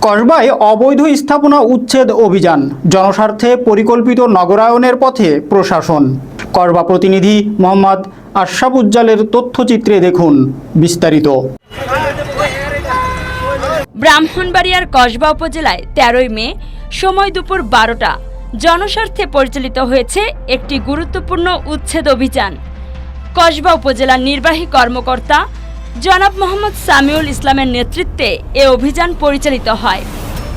কসবায় অবৈধ স্থাপনা উচ্ছেদ অভিযান, জনস্বার্থে পরিকল্পিত নগরায়নের পথে প্রশাসন। কসবা প্রতিনিধি মোহাম্মদ আশরাফ উজ্জ্বলের তথ্যচিত্রে দেখুন বিস্তারিত। ব্রাহ্মণবাড়িয়ার কসবা উপজেলায় 13ই মে সময় দুপুর 12টা জনস্বার্থে পরিচালিত হয়েছে একটি গুরুত্বপূর্ণ উচ্ছেদ অভিযান। কসবা উপজেলার নির্বাহী কর্মকর্তা জনাব মোহাম্মদ সামিউল ইসলামের নেতৃত্বে এ অভিযান পরিচালিত হয়,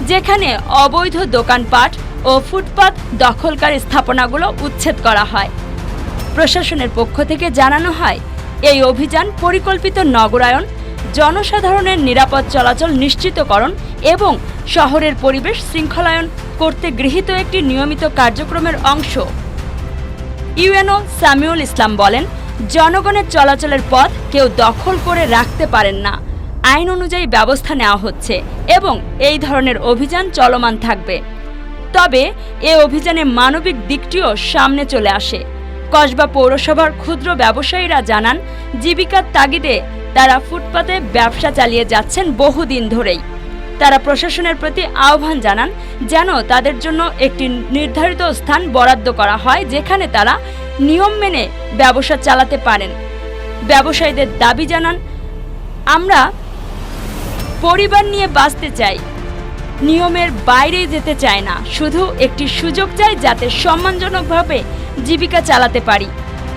যেখানে অবৈধ দোকানপাট ও ফুটপাত দখলকারী স্থাপনাগুলো উচ্ছেদ করা হয়। প্রশাসনের পক্ষ থেকে জানানো হয়, এই অভিযান পরিকল্পিত নগরায়ন, জনসাধারণের নিরাপদ চলাচল নিশ্চিতকরণ এবং শহরের পরিবেশ শৃঙ্খলায়ন করতে গৃহীত একটি নিয়মিত কার্যক্রমের অংশ। ইউএনও সামিউল ইসলাম বলেন, জনগণের চলাচলের পথ কেউ দখল করে রাখতে পারেন না। আইন অনুযায়ী ব্যবস্থা নেওয়া হচ্ছে এবং এই ধরনের অভিযান চলমান থাকবে। তবে এ অভিযানে মানবিক দিকটিও সামনে চলে আসে। কসবা পৌরসভার ক্ষুদ্র ব্যবসায়ীরা জানান, জীবিকার তাগিদে তারা ফুটপাতে ব্যবসা চালিয়ে যাচ্ছেন বহুদিন ধরেই। তারা প্রশাসনের প্রতি আহ্বান জানান যেন তাদের জন্য একটি নির্ধারিত স্থান বরাদ্দ করা হয়, যেখানে তারা নিয়ম মেনে ব্যবসা চালাতে পারেন। ব্যবসায়ীদের দাবি জানান, আমরা পরিবার নিয়ে বাঁচতে চাই, নিয়মের বাইরে যেতে চাই না, শুধু একটি সুযোগ চাই যাতে সম্মানজনকভাবে জীবিকা চালাতে পারি।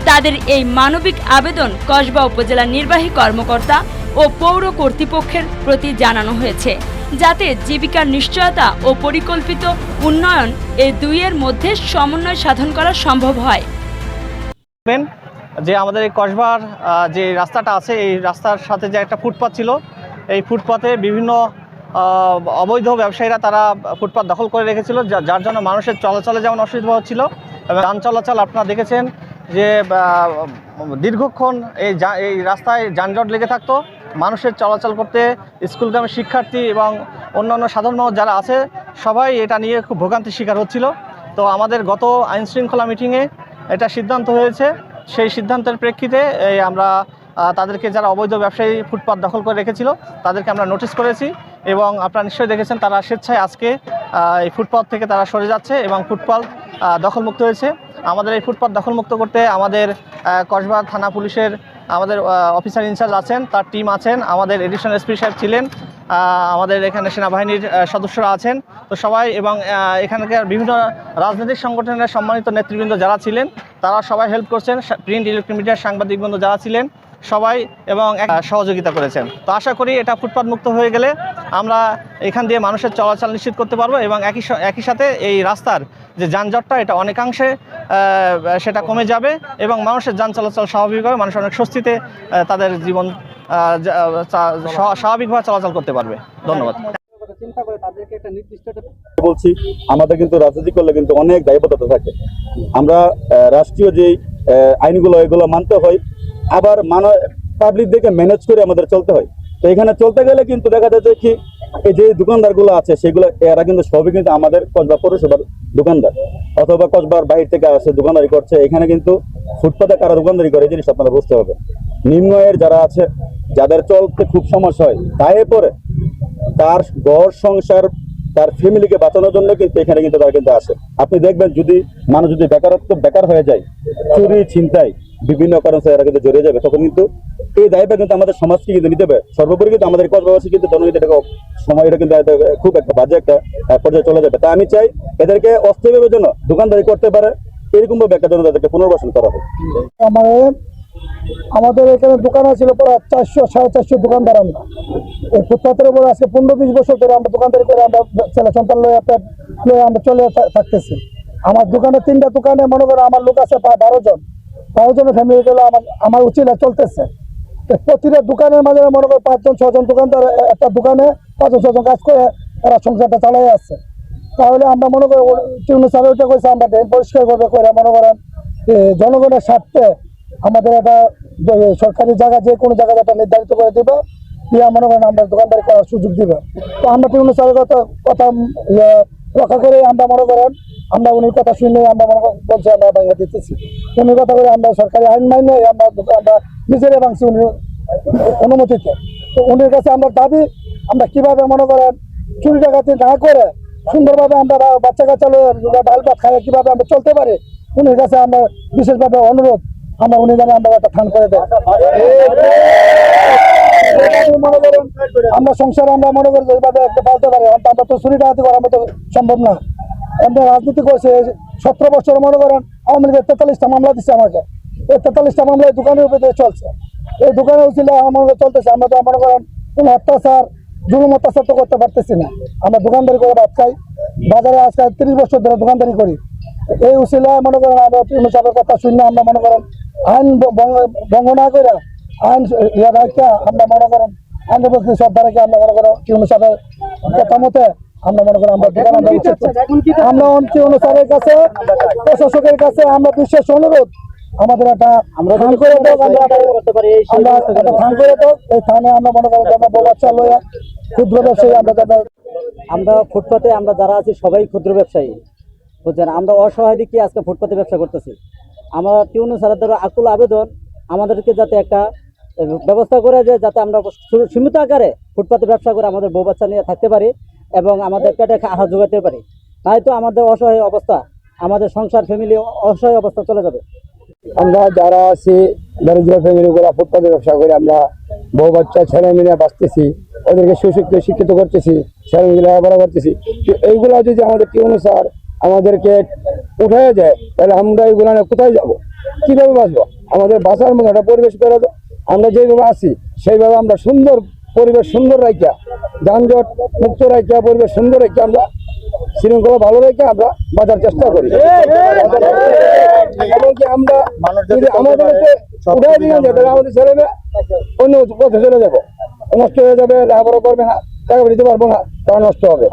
তাদের এই মানবিক আবেদন কসবা উপজেলার নির্বাহী কর্মকর্তা ও পৌর কর্তৃপক্ষের প্রতি জানানো হয়েছে, যাতে জীবিকার নিশ্চয়তা ও পরিকল্পিত উন্নয়ন এই দুইয়ের মধ্যে সমন্বয় সাধন করা সম্ভব হয়। যে আমাদের এই কসবার যে রাস্তাটা আছে, এই রাস্তার সাথে যে একটা ফুটপাত ছিল, এই ফুটপাতে বিভিন্ন অবৈধ ব্যবসায়ীরা তারা ফুটপাত দখল করে রেখেছিল, যার জন্য মানুষের চলাচলে যেমন অসুবিধা হচ্ছিল এবং যান চলাচল আপনারা দেখেছেন যে দীর্ঘক্ষণ এই রাস্তায় যানজট লেগে থাকতো। মানুষের চলাচল করতে স্কুলগামী শিক্ষার্থী এবং অন্যান্য সাধারণ মানুষ যারা আছে সবাই এটা নিয়ে খুব ভোগান্তির শিকার হচ্ছিল। তো আমাদের গত আইনশৃঙ্খলা মিটিংয়ে এটা সিদ্ধান্ত হয়েছে, সেই সিদ্ধান্তের প্রেক্ষিতে আমরা তাদেরকে যারা অবৈধ ব্যবসায়ী ফুটপাত দখল করে রেখেছিল তাদেরকে আমরা নোটিশ করেছি এবং আপনারা নিশ্চয়ই দেখেছেন তারা স্বেচ্ছায় আজকে এই ফুটপাত থেকে তারা সরে যাচ্ছে এবং ফুটপাত দখলমুক্ত হয়েছে। আমাদের এই ফুটপাত দখলমুক্ত করতে আমাদের কসবা থানা পুলিশের আমাদের অফিসার ইনচার্জ আছেন, তার টিম আছেন, আমাদের এডিশনাল এসপি সাহেব ছিলেন, আমাদের এখানে সেনাবাহিনীর সদস্যরা আছেন, তো সবাই এবং এখানকার বিভিন্ন রাজনৈতিক সংগঠনের সম্মানিত নেতৃবৃন্দ যারা ছিলেন তারা সবাই হেল্প করছেন, প্রিন্ট ইলেকট্রনিক মিডিয়ার সাংবাদিকবৃন্দ যারা ছিলেন সবাই এবং সহযোগিতা করেছেন। তো আশা করি এটা ফুটপাত মুক্ত হয়ে গেলে আমরা এখান দিয়ে মানুষের চলাচল নিশ্চিত করতে পারবো এবং একই সাথে এই রাস্তার যে যানজটটা এটা অনেকাংশে সেটা কমে যাবে এবং মানুষের যান চলাচল স্বাভাবিক হবে, মানুষ অনেক স্বস্তিতে তাদের জীবন স্বাভাবিকভাবে চলাচল করতে পারবে। ধন্যবাদ। বলছি, আমাদের কিন্তু রাজনীতি করলে কিন্তু অনেক দায়বদ্ধতা থাকে। আমরা রাষ্ট্রীয় যে আইনগুলো এগুলো মানতে হয়, আবার পাবলিক দিকে ম্যানেজ করে আমাদের চলতে হয়। তো এখানে চলতে গেলে কিন্তু দেখা যাচ্ছে কি এই যে দোকানদারগুলো আছে সেগুলো এরা কিন্তু সবই কিন্তু আমাদের কসবা পৌরসভার দোকানদার অথবা কসবার বাইরে থেকে আসে দোকানদারি করছে। এখানে কিন্তু ফুটপাতে কারা দোকানদারি করে এই জিনিস আপনারা বুঝতে হবে। নিম্ন আয়ের যারা আছে, যাদের চলতে খুব সমস্যা হয়, তাই পরে তার ঘর সংসার তার ফ্যামিলিকে বাঁচানোর জন্য কিন্তু এখানে কিন্তু তারা কিন্তু আসে। আপনি দেখবেন যদি মানুষ যদি বেকার হয়ে যায়, চুরি ছিনতাই বিভিন্ন কারণে এরা কিন্তু জড়িয়ে যাবে, তখন কিন্তু এই দায়িত্ব কিন্তু আমাদের সমাজকে কিন্তু নিতে হবে। সর্বোপরি কিন্তু আমাদের কসবাবাসী কিন্তু জনগণ সময় এটা কিন্তু খুব একটা বাজে একটা পর্যায়ে চলে যাবে। তা আমি চাই এদেরকে অস্থায়ীভাবে যেন দোকানদারি করতে পারে এরকম ভাবে একটা জন্য তাদেরকে পুনর্বাসন করা হয়। আমাদের এখানে দোকান ছিল প্রায় 400-450 দোকানদার। আমরা এই ফুটপাতের উপরে আজকে 15-20 বছর ধরে আমরা দোকানদারি করে আমরা ছেলে সন্তান লয়ে আমরা চলে থাকতেছি। আমার দোকানে 3টা দোকানে মনে করো আমার লোক আছে প্রায় 12 জনের ফ্যামিলি গুলো আমার উচিত চলতেছে। প্রতিটা দোকানের মাঝে মনে করো 5-6 জন দোকানদার একটা দোকানে 5-6 জন কাজ করে তারা সংসারটা চালাই আসছে। তাহলে আমরা মনে করি চালু ওইটা করেছে আমরা ড্রেন পরিষ্কার করবে করে মনে করেন জনগণের স্বার্থে আমাদের একটা সরকারি জায়গা যে কোনো জায়গায় একটা নির্ধারিত করে দেবে, দিয়ে মনে করেন আমরা দোকানদারি করার সুযোগ দিবে। তো আমরা টিউন স্যারের কথা রক্ষা করে আমরা মনে করেন আমরা উনির কথা শুনে আমরা মনে বলছি আমরা ভাঙা দিতেছি। উনির কথা করে আমরা সরকারি আইন মাইনে আমরা নিজেরাই ভাঙছি উনির অনুমতিতে। তো উনির কাছে আমরা দাবি আমরা কিভাবে মনে করেন চুরি ডাকাতি না করে সুন্দরভাবে আমরা বাচ্চা কাচ্চা ডাল ভাত খাই কিভাবে আমরা চলতে পারি, উনির কাছে আমরা বিশেষভাবে অনুরোধ, আমরা উনি যেন আমরা একটা থান করে দেয়। মনে করেন আমরা সংসারে আমরা মনে করি এইভাবে একটা পালতে পারি, আমরা তো চুরি ডাকাতি করা তো সম্ভব না। আমরা রাজনীতি করছে 17 বছর, মনে করেন আওয়ামী লীগের 43টা মামলা দিচ্ছে আমাকে, এই 43টা মামলা এই দোকানের উপরে চলছে, এই দোকানে ছিল আমাদের চলতেছে। আমরা তো মনে করেন কোনো অত্যাচার জুলুম অত্যাচার তো করতে পারতেছি না, আমরা দোকানদারি করে ভাত খাই, বাজারে আজকে 30 বছর ধরে দোকানদারি করি। এই উচিলায় মনে করেন আমরা হিসাবের কথা শুনে আমরা মনে করেন আইন ভঙ্গ না করে আইন রাখা আমরা মনে করেন আইনের প্রতি শ্রদ্ধা রেখে আমরা মনে করেন কি অনুসারে কথা মতে আমরা মনে করেন আমরা দোকান আমরা অনুসারের কাছে প্রশাসকের কাছে আমরা বিশেষ অনুরোধ, আমাদের একটা থান করে দেব, আমরা একটা থান করে দেব। এই থানে আমরা মনে করেন আমরা বউ বাচ্চা লইয়া ক্ষুদ্র ব্যবসায়ী আমরা ফুটপাতে আমরা যারা আছি সবাই ক্ষুদ্র ব্যবসায়ী, বুঝছেন। আমরা অসহায় দিকে আজকে ফুটপাতে ব্যবসা করতেছি। আমরা টিউনু স্যারের দ্বারা আকুল আবেদন আমাদেরকে যাতে একটা ব্যবস্থা করে যে যাতে আমরা সীমিত আকারে ফুটপাতে ব্যবসা করে আমাদের বউ বাচ্চা নিয়ে থাকতে পারি এবং আমাদের পেটে আহার যোগাতে পারি। তাই তো আমাদের অসহায় অবস্থা, আমাদের সংসার ফ্যামিলি অসহায় অবস্থা চলে যাবে। আমরা যারা আছি দরিদ্র ফ্যামিলি করে ফুটপাতে ব্যবসা করে আমরা বউ বাচ্চা ছেলে মেয়ে বাঁচতেছি, ওদেরকে শিক্ষিত করতেছি, ছেলে মেয়ে লেখাপড়া করতেছি। এইগুলা যদি আমাদের কি অনুসার আমাদেরকে উঠায় যায় তাহলে আমরা এইগুলা কোথায় যাব, কিভাবে বাঁচবো? আমাদের বাঁচার মতো একটা পরিবেশ করে দাও। আমরা যেভাবে আছি সেইভাবে আমরা সুন্দর পরিবেশ সুন্দর রাখিয়া, যানজট মুক্ত রাখিয়া, পরিবেশ সুন্দর রেখে আমরা শৃঙ্খলা ভালো রেখে আমরা বাঁচার চেষ্টা করি। এমনকি আমরা যদি আমাদেরকে উঠাই দিয়ে যায় তাহলে আমাদের ছেলে মেয়ে অন্য পথে চলে যাবো, নষ্ট হয়ে যাবে, লেখাপড়া করবে না, টাকা দিতে পারবো না, তারা নষ্ট হবে।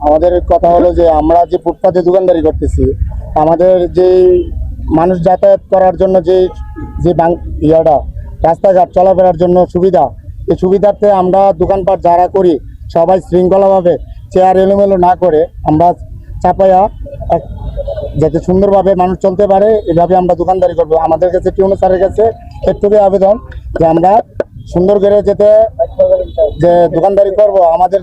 আমাদের কথা হলো যে আমরা যে ফুটপাতে দোকানদারি করতেছি, আমাদের যে মানুষ যাতায়াত করার জন্য যে রাস্তাঘাট চলাফেরার জন্য সুবিধা, এই সুবিধার্থে আমরা দোকানপাট যারা করি সবাই শৃঙ্খলাভাবে চেয়ার এলোমেলো না করে আমরা চাপাইয়া যাতে সুন্দরভাবে মানুষ চলতে পারে এভাবে আমরা দোকানদারি করবো। আমাদের কাছে টিউনো স্যারের কাছে একটুকুই আবেদন যে আমরা সুন্দর করে যেতে যে দোকানদারি করব। আমাদের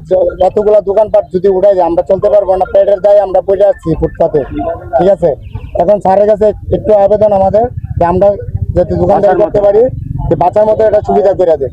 এতগুলা দোকানপাট যদি উঠাই যায় আমরা চলতে পারবো না, পেটের দায়ে আমরা পড়ে যাচ্ছি ফুটপাতে, ঠিক আছে। এখন স্যারের কাছে একটু আবেদন আমাদের যে আমরা যাতে দোকানদারি করতে পারি, বাঁচার মতো একটা সুবিধা করে দেয়।